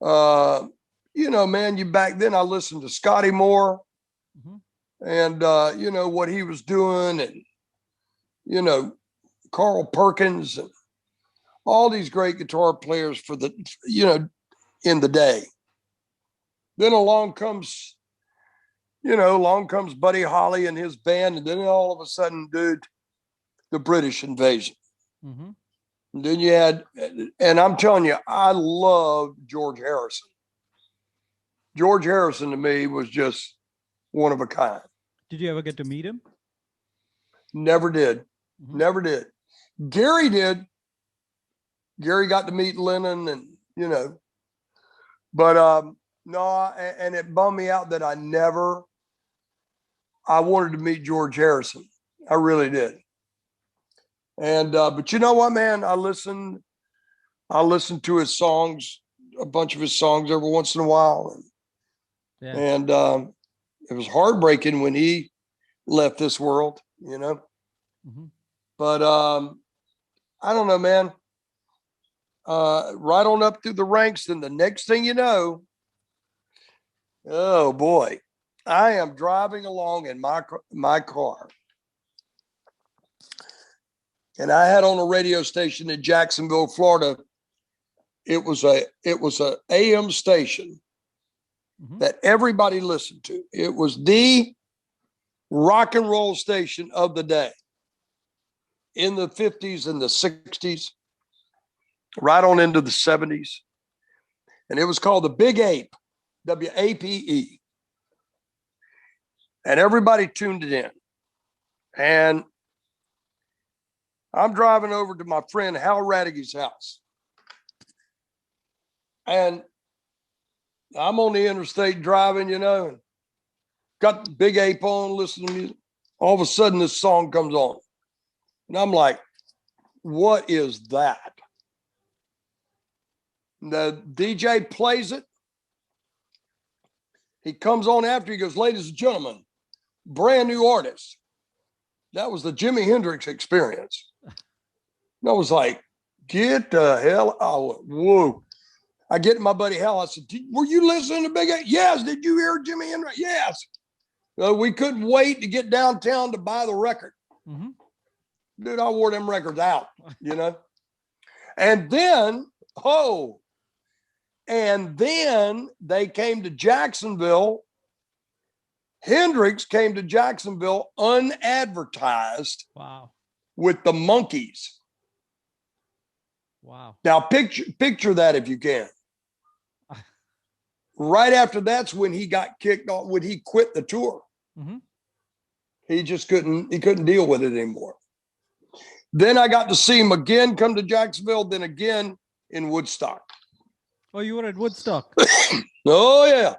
Man, back then I listened to Scotty Moore mm-hmm. and, what he was doing and, Carl Perkins and all these great guitar players in the day. Then along comes Buddy Holly and his band. And then all of a sudden, dude, the British invasion. Mm-hmm. And then you had, and I'm telling you, I love George Harrison. George Harrison to me was just one of a kind. Did you ever get to meet him? Never did. Mm-hmm. Never did. Gary did. Gary got to meet Lennon and, but no, and it bummed me out that I wanted to meet George Harrison. I really did. And, but you know what, man, I listened to his songs, a bunch of his songs every once in a while. And it was heartbreaking when he left this world, Mm-hmm. But I don't know, man. right on up through the ranks. And the next thing you know, oh boy, I am driving along in my car. And I had on a radio station in Jacksonville, Florida. It was a AM station that everybody listened to. It was the rock and roll station of the day in the 50s and the 60s, right on into the 70s. And it was called the Big Ape, WAPE. And everybody tuned it in. And I'm driving over to my friend Hal Radige's house. And I'm on the interstate driving, you know, and got the Big Ape on, listening to music. All of a sudden, this song comes on. And I'm like, what is that? The DJ plays it. He comes on after, he goes, ladies and gentlemen, brand new artist. That was the Jimi Hendrix Experience. And I was like, get the hell out. Whoa. I get my buddy Hal. I said, were you listening to Big Ape? Yes. Did you hear Jimi Hendrix? Yes. We couldn't wait to get downtown to buy the record. Dude, I wore them records out, you know. And then, they came to Jacksonville. Hendrix came to Jacksonville unadvertised. Wow. With the Monkees. Wow. Now picture that if you can. Right after that's when he got kicked off, when he quit the tour. He just couldn't deal with it anymore. Then I got to see him again come to Jacksonville, then again in Woodstock. Oh, you were at Woodstock? Oh, yeah.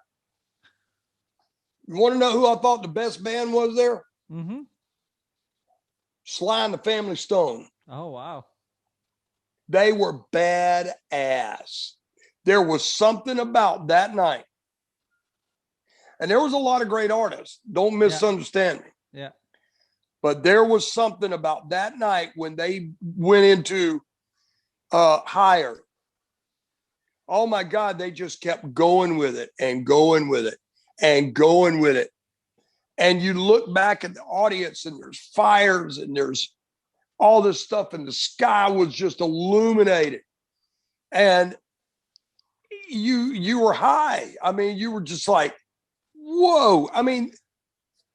You want to know who I thought the best band was there? Sly and the Family Stone. Oh, wow. They were badass. There was something about that night. And there was a lot of great artists. Don't misunderstand me. Yeah. But there was something about that night when they went into Higher. Oh my God, they just kept going with it and going with it and going with it. And you look back at the audience and there's fires and there's all this stuff, and the sky was just illuminated. And you were high. I mean, you were just like, whoa. I mean,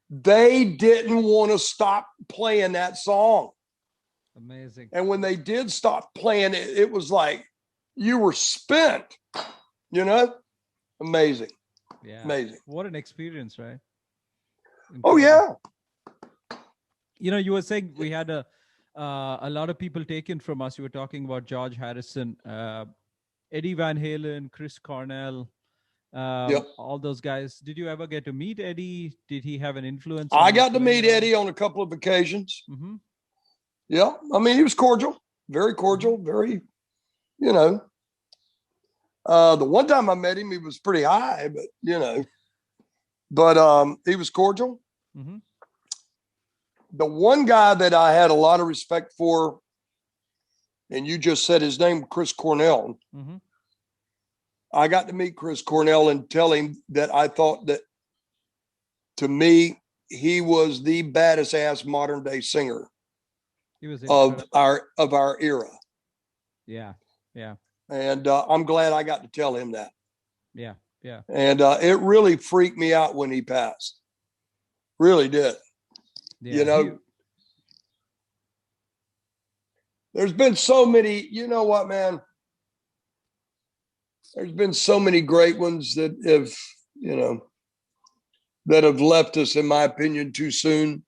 they didn't want to stop playing that song. Amazing. And when they did stop playing it, it was like you were spent, you know? Amazing. Yeah. Amazing. What an experience, right? Oh, yeah. You know, you were saying we had a lot of people taken from us. You were talking about George Harrison, Eddie Van Halen, Chris Cornell, all those guys. Did you ever get to meet Eddie? Did he have an influence? I got to meet Eddie on a couple of occasions. Yeah. I mean, he was cordial, very cordial, very, you know. The one time I met him, he was pretty high, but, you know, he was cordial. The one guy that I had a lot of respect for, and you just said his name, Chris Cornell. I got to meet Chris Cornell and tell him that I thought that, to me, he was the baddest ass modern day singer of our era. Yeah, yeah. And I'm glad I got to tell him that. Yeah, yeah. And it really freaked me out when he passed. Really did. Yeah, you know, there's been so many, you know what, man? There's been so many great ones that have, you know, that have left us, in my opinion, too soon.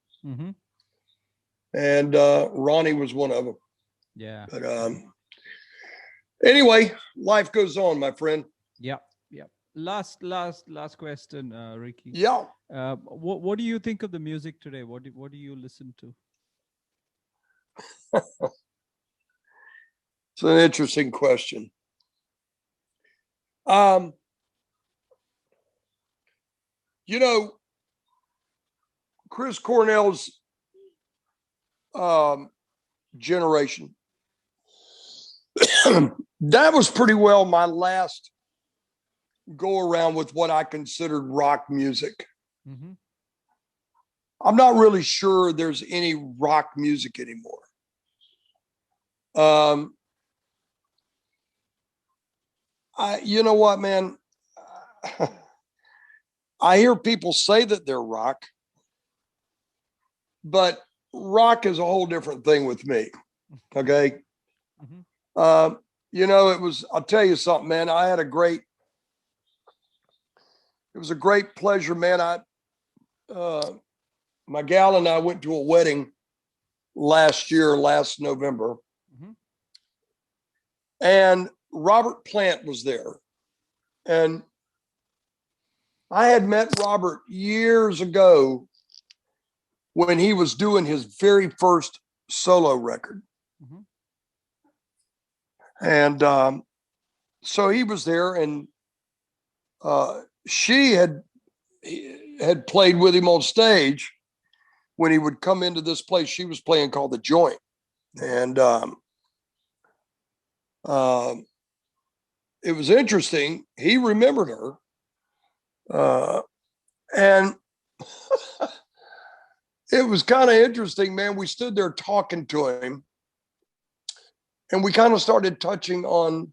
And Ronnie was one of them. Yeah. But anyway, life goes on, my friend. Yeah. Yeah. Last question, Rickey. Yeah. What do you think of the music today? What do you listen to? It's an interesting question. You know, Chris Cornell's generation, that was pretty well my last go around with what I considered rock music. Mm-hmm. I'm not really sure there's any rock music anymore. You know what, man? I hear people say that they're rock, but rock is a whole different thing with me. Okay. Mm-hmm. You know, I'll tell you something, man. It was a great pleasure, man. My gal and I went to a wedding last November. Mm-hmm. And Robert Plant was there. And I had met Robert years ago when he was doing his very first solo record. Mm-hmm. And so he was there, and she had played with him on stage when he would come into this place she was playing called The Joint. And it was interesting. He remembered her. And it was kind of interesting, man. We stood there talking to him, and we kind of started touching on,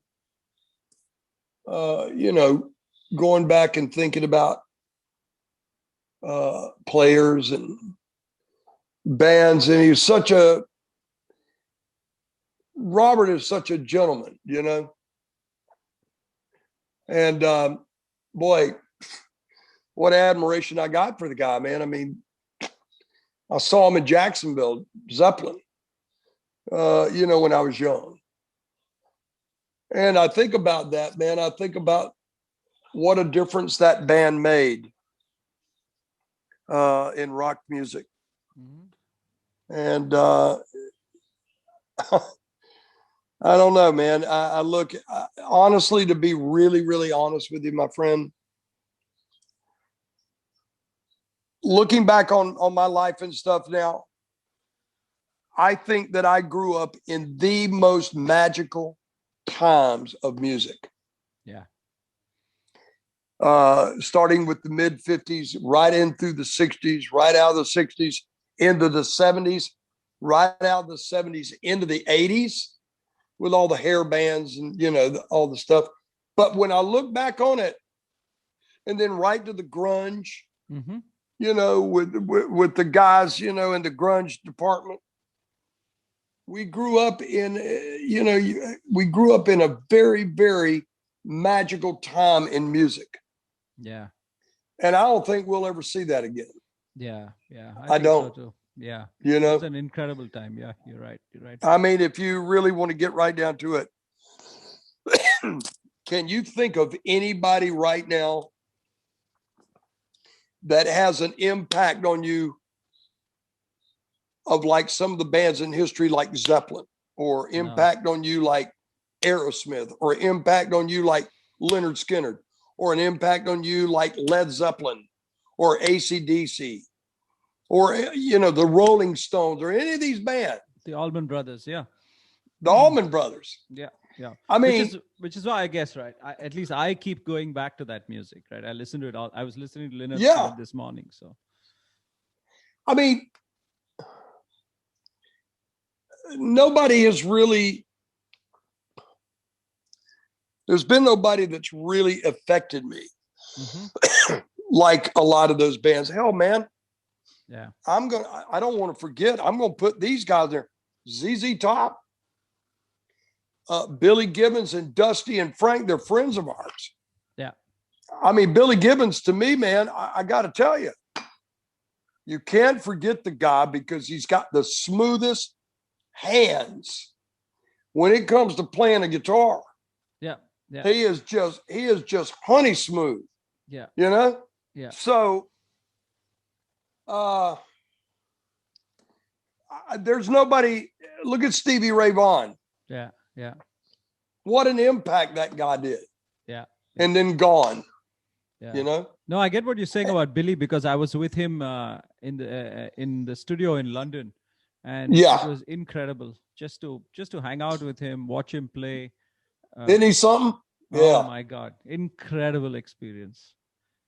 you know, going back and thinking about players and bands. And Robert is such a gentleman, you know. And boy, what admiration I got for the guy, man. I mean, I saw him in Jacksonville, Zeppelin, you know, when I was young. And I think about that, man. I think about what a difference that band made in rock music. Mm-hmm. And I don't know, man. I look, honestly, to be really, really honest with you, my friend, looking back on my life and stuff now, I think that I grew up in the most magical times of music. Yeah. Starting with the mid 50s, right in through the 60s, right out of the 60s into the 70s, right out of the 70s into the 80s with all the hair bands and, you know, all the stuff. But when I look back on it, and then right to the grunge, mm-hmm. you know, with the guys, you know, in the grunge department, we grew up in, you know, we grew up in a very, very magical time in music. Yeah. And I don't think we'll ever see that again. Yeah. Yeah. I don't. So too. Yeah. You know, it's an incredible time. Yeah. You're right. You're right. I mean, if you really want to get right down to it, can you think of anybody right now that has an impact on you of like some of the bands in history, like Zeppelin, or impact on you like Aerosmith, or impact on you like Lynyrd Skynyrd, or an impact on you like Led Zeppelin or AC/DC, or, you know, the Rolling Stones, or any of these bands? The Allman Brothers, yeah. The Allman Brothers. Yeah, yeah. I mean, which is why I guess, right? At least I keep going back to that music, right? I listen to it all. I was listening to Lynyrd Skynyrd this morning, so. I mean, nobody has really, there's been nobody that's really affected me mm-hmm. like a lot of those bands. Hell, man. Yeah. I don't want to forget. I'm going to put these guys there. ZZ Top, Billy Gibbons and Dusty and Frank, they're friends of ours. Yeah. I mean, Billy Gibbons, to me, man, I got to tell you, you can't forget the guy because he's got the smoothest hands when it comes to playing a guitar. Yeah. Yeah. He is just honey smooth. Yeah. You know? Yeah. So there's nobody. Look at Stevie Ray Vaughan. Yeah. Yeah. What an impact that guy did. Yeah. And then gone. Yeah. You know? No, I get what you're saying about Billy because I was with him in the studio in London, and it was incredible just to hang out with him, watch him play. Isn't he something? Oh my God. Incredible experience.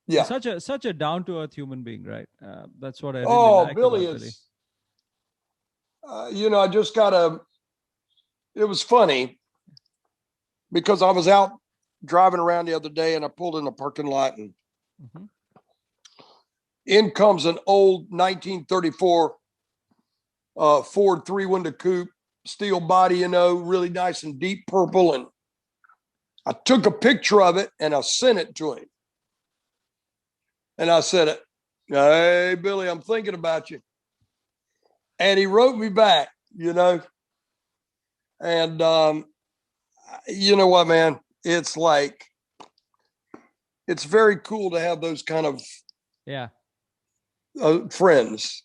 Yeah. Such a down-to-earth human being, right? That's what I really like Billy about is, I just it was funny because I was out driving around the other day and I pulled in a parking lot and in comes an old 1934 Ford 3-window coupe, steel body, really nice and deep purple. And I took a picture of it and I sent it to him. And I said, "Hey, Billy, I'm thinking about you." And he wrote me back, and you know what, man? It's like, it's very cool to have those kind of friends.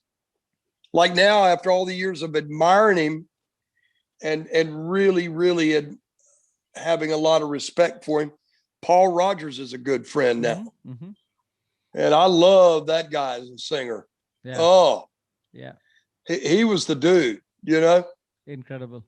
Like now, after all the years of admiring him and really, really having a lot of respect for him, Paul Rogers is a good friend now. And I love that guy as a singer. He was the dude, Incredible.